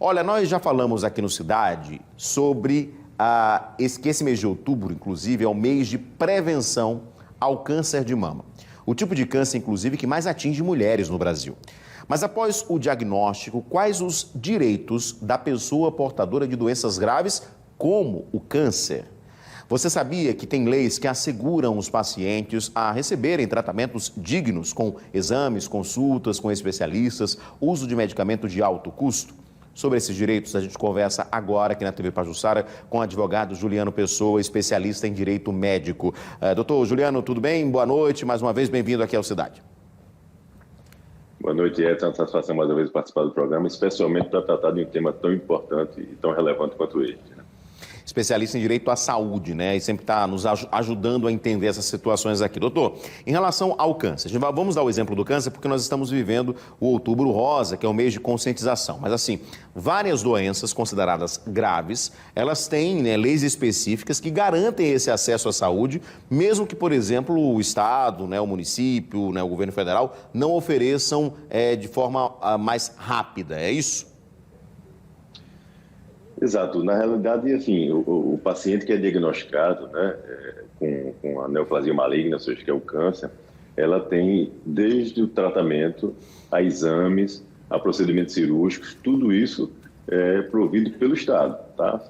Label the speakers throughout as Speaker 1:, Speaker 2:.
Speaker 1: Olha, nós já falamos aqui no Cidade sobre que esse mês de outubro, inclusive, é o mês de prevenção ao câncer de mama. O tipo de câncer, inclusive, que mais atinge mulheres no Brasil. Mas após o diagnóstico, quais os direitos da pessoa portadora de doenças graves, como o câncer? Você sabia que tem leis que asseguram os pacientes a receberem tratamentos dignos com exames, consultas com especialistas, uso de medicamentos de alto custo? Sobre esses direitos, a gente conversa agora aqui na TV Pajuçara com o advogado Juliano Pessoa, especialista em direito médico. Doutor Juliano, tudo bem? Boa noite, mais uma vez, bem-vindo aqui ao Cidade.
Speaker 2: Boa noite, é uma satisfação mais uma vez participar do programa, especialmente para tratar de um tema tão importante e tão relevante quanto este.
Speaker 1: Especialista em direito à saúde, né? E sempre está nos ajudando a entender essas situações aqui. Doutor, em relação ao câncer, vamos dar o exemplo do câncer porque nós estamos vivendo o Outubro Rosa, que é o mês de conscientização. Mas assim, várias doenças consideradas graves, elas têm leis específicas que garantem esse acesso à saúde, mesmo que, por exemplo, o Estado, o município, o governo federal não ofereçam de forma mais rápida, é isso?
Speaker 2: Exato. Na realidade, assim, o paciente que é diagnosticado com a neoplasia maligna, ou seja, que é o câncer, ela tem desde o tratamento a exames, a procedimentos cirúrgicos, tudo isso é provido pelo Estado, tá?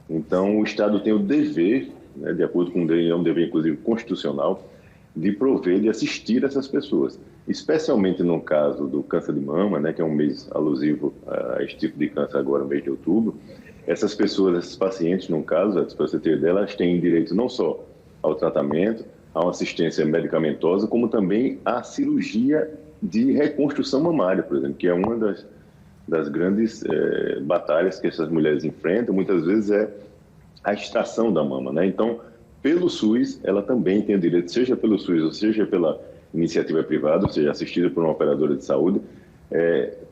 Speaker 2: Então, o Estado tem o dever, de acordo com o dever, é um dever inclusive constitucional, de prover, de assistir essas pessoas, especialmente no caso do câncer de mama, que é um mês alusivo a este tipo de câncer agora, no mês de outubro. Essas pessoas, esses pacientes, no caso, para você ter ideia, elas têm direito não só ao tratamento, a uma assistência medicamentosa, como também à cirurgia de reconstrução mamária, por exemplo, que é uma das grandes batalhas que essas mulheres enfrentam, muitas vezes é a extração da mama, Então, pelo SUS, ela também tem o direito, seja pelo SUS ou seja pela iniciativa privada, ou seja, assistida por uma operadora de saúde,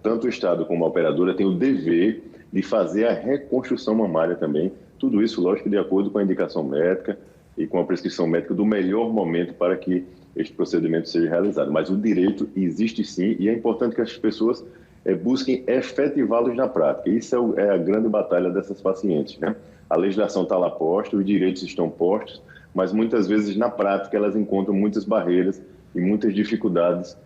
Speaker 2: tanto o Estado como a operadora tem o dever de fazer a reconstrução mamária também. Tudo isso, lógico, de acordo com a indicação médica e com a prescrição médica do melhor momento para que este procedimento seja realizado. Mas o direito existe sim e é importante que as pessoas busquem efetivá-los na prática. Isso é a grande batalha dessas pacientes, A legislação está lá posta, os direitos estão postos, mas muitas vezes na prática elas encontram muitas barreiras e muitas dificuldades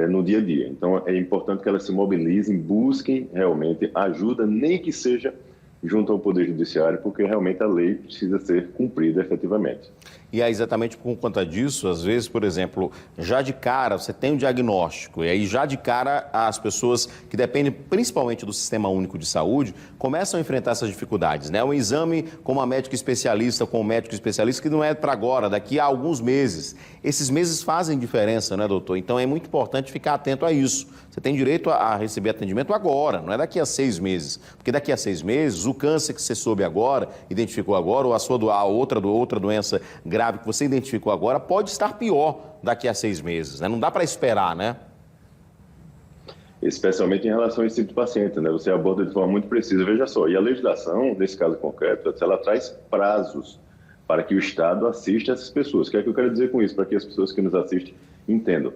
Speaker 2: no dia a dia. Então, é importante que elas se mobilizem, busquem realmente ajuda, nem que seja junto ao Poder Judiciário, porque realmente a lei precisa ser cumprida efetivamente.
Speaker 1: E é exatamente por conta disso, às vezes, por exemplo, já de cara você tem um diagnóstico e aí já de cara as pessoas que dependem principalmente do Sistema Único de Saúde começam a enfrentar essas dificuldades, Um exame com uma médica especialista, com um médico especialista que não é para agora, daqui a alguns meses. Esses meses fazem diferença, doutor? Então é muito importante ficar atento a isso. Você tem direito a receber atendimento agora, não é daqui a 6 meses. Porque daqui a 6 meses, o câncer que você soube agora, identificou agora, ou a outra doença grave que você identificou agora, pode estar pior daqui a 6 meses, Não dá para esperar,
Speaker 2: Especialmente em relação a esse tipo de paciente, Você aborda de forma muito precisa. Veja só, e a legislação, nesse caso concreto, ela traz prazos para que o Estado assista essas pessoas. O que é que eu quero dizer com isso? Para que as pessoas que nos assistem entendam.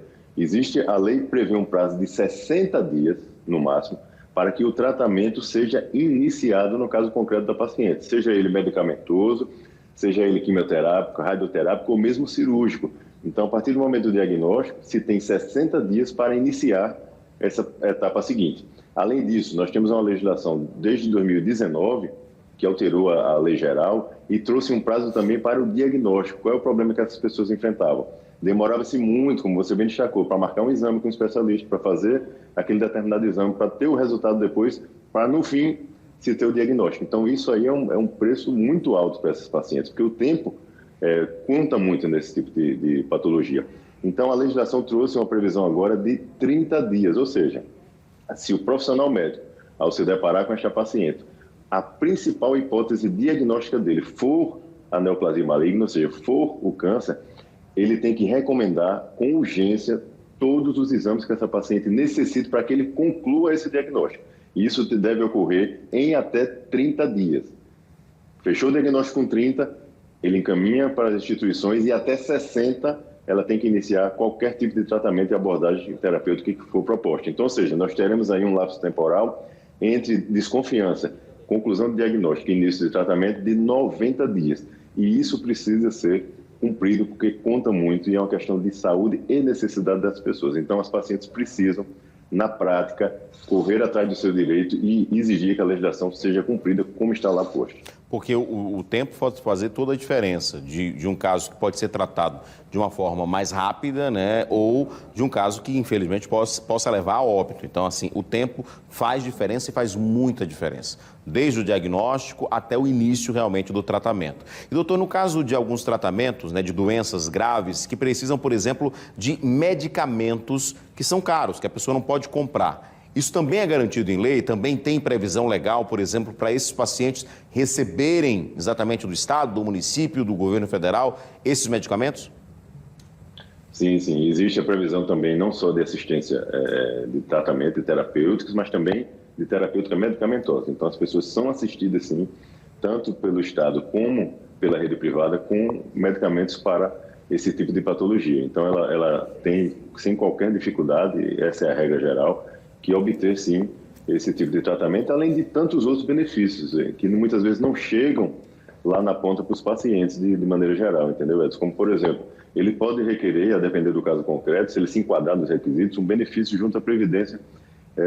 Speaker 2: A lei prevê um prazo de 60 dias, no máximo, para que o tratamento seja iniciado no caso concreto da paciente, seja ele medicamentoso, seja ele quimioterápico, radioterápico ou mesmo cirúrgico. Então, a partir do momento do diagnóstico, se tem 60 dias para iniciar essa etapa seguinte. Além disso, nós temos uma legislação desde 2019 que alterou a lei geral e trouxe um prazo também para o diagnóstico. Qual é o problema que essas pessoas enfrentavam? Demorava-se muito, como você bem destacou, para marcar um exame com um especialista, para fazer aquele determinado exame, para ter o resultado depois, para no fim se ter o diagnóstico. Então isso aí é um preço muito alto para esses pacientes, porque o tempo conta muito nesse tipo de patologia. Então a legislação trouxe uma previsão agora de 30 dias, ou seja, se o profissional médico, ao se deparar com esta paciente, a principal hipótese diagnóstica dele for a neoplasia maligna, ou seja, for o câncer, ele tem que recomendar com urgência todos os exames que essa paciente necessita para que ele conclua esse diagnóstico. E isso deve ocorrer em até 30 dias. Fechou o diagnóstico com 30, ele encaminha para as instituições e até 60 ela tem que iniciar qualquer tipo de tratamento e abordagem terapêutica que for proposta. Então, ou seja, nós teremos aí um lapso temporal entre desconfiança, conclusão de diagnóstico e início de tratamento de 90 dias. E isso precisa ser cumprido porque conta muito e é uma questão de saúde e necessidade das pessoas. Então, as pacientes precisam, na prática, correr atrás do seu direito e exigir que a legislação seja cumprida como está lá posto.
Speaker 1: Porque o tempo pode fazer toda a diferença de um caso que pode ser tratado de uma forma mais rápida, né, ou de um caso que, infelizmente, possa levar a óbito. Então, assim, o tempo faz diferença e faz muita diferença, desde o diagnóstico até o início, realmente, do tratamento. E, doutor, no caso de alguns tratamentos, né, de doenças graves que precisam, por exemplo, de medicamentos que são caros, que a pessoa não pode comprar. Isso também é garantido em lei? Também tem previsão legal, por exemplo, para esses pacientes receberem exatamente do Estado, do município, do governo federal, esses medicamentos?
Speaker 2: Sim, sim. Existe a previsão também não só de assistência de tratamento e terapêuticos, mas também de terapêutica medicamentosa. Então, as pessoas são assistidas, sim, tanto pelo Estado como pela rede privada, com medicamentos para esse tipo de patologia. Então, ela tem, sem qualquer dificuldade, essa é a regra geral, que obter, sim, esse tipo de tratamento, além de tantos outros benefícios, que muitas vezes não chegam lá na ponta para os pacientes de maneira geral, entendeu, Edson? Como, por exemplo, ele pode requerer, a depender do caso concreto, se ele se enquadrar nos requisitos, um benefício junto à Previdência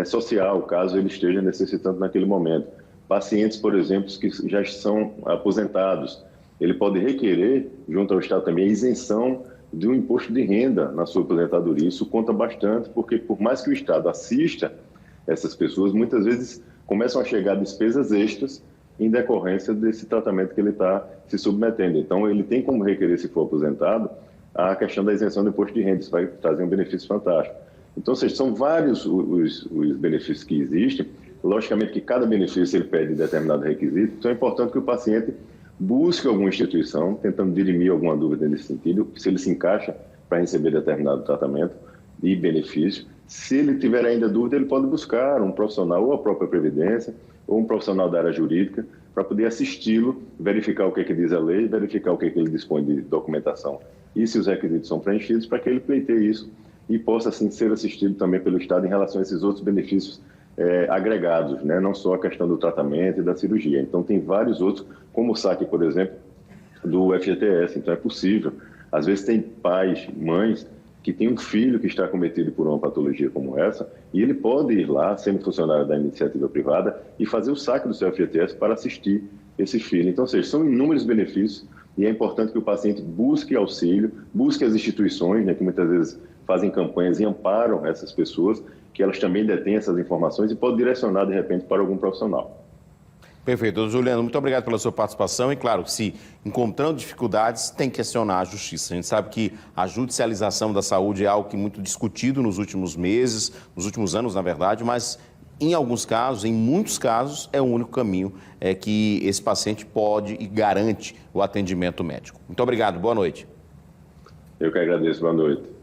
Speaker 2: Social, caso ele esteja necessitando naquele momento. Pacientes, por exemplo, que já são aposentados, ele pode requerer, junto ao Estado também, a isenção de um imposto de renda na sua aposentadoria. Isso conta bastante, porque por mais que o Estado assista essas pessoas, muitas vezes começam a chegar despesas extras em decorrência desse tratamento que ele está se submetendo. Então, ele tem como requerer, se for aposentado, a questão da isenção do imposto de renda. Isso vai trazer um benefício fantástico. Então, ou seja, são vários os benefícios que existem. Logicamente que cada benefício ele pede determinado requisito. Então, é importante que o paciente busque alguma instituição, tentando dirimir alguma dúvida nesse sentido, se ele se encaixa para receber determinado tratamento e benefício. Se ele tiver ainda dúvida, ele pode buscar um profissional, ou a própria Previdência, ou um profissional da área jurídica, para poder assisti-lo, verificar o que diz a lei, verificar o que ele dispõe de documentação e se os requisitos são preenchidos, para que ele pleiteie isso e possa, assim, ser assistido também pelo Estado em relação a esses outros benefícios agregados, né? Não só a questão do tratamento e da cirurgia. Então, tem vários outros, como o saque, por exemplo, do FGTS. Então, é possível. Às vezes, tem pais, mães, que tem um filho que está acometido por uma patologia como essa, e ele pode ir lá, sendo funcionário da iniciativa privada, e fazer o saque do seu FGTS para assistir esse filho. Então, ou seja, são inúmeros benefícios, e é importante que o paciente busque auxílio, busque as instituições, né, que muitas vezes fazem campanhas e amparam essas pessoas, que elas também detêm essas informações e pode direcionar, de repente, para algum profissional.
Speaker 1: Perfeito. Doutor Juliano, muito obrigado pela sua participação. E, claro, se encontrando dificuldades, tem que acionar a justiça. A gente sabe que a judicialização da saúde é algo que é muito discutido nos últimos meses, nos últimos anos, na verdade, mas em alguns casos, em muitos casos, é o único caminho que esse paciente pode e garante o atendimento médico. Muito obrigado. Boa noite.
Speaker 2: Eu que agradeço. Boa noite.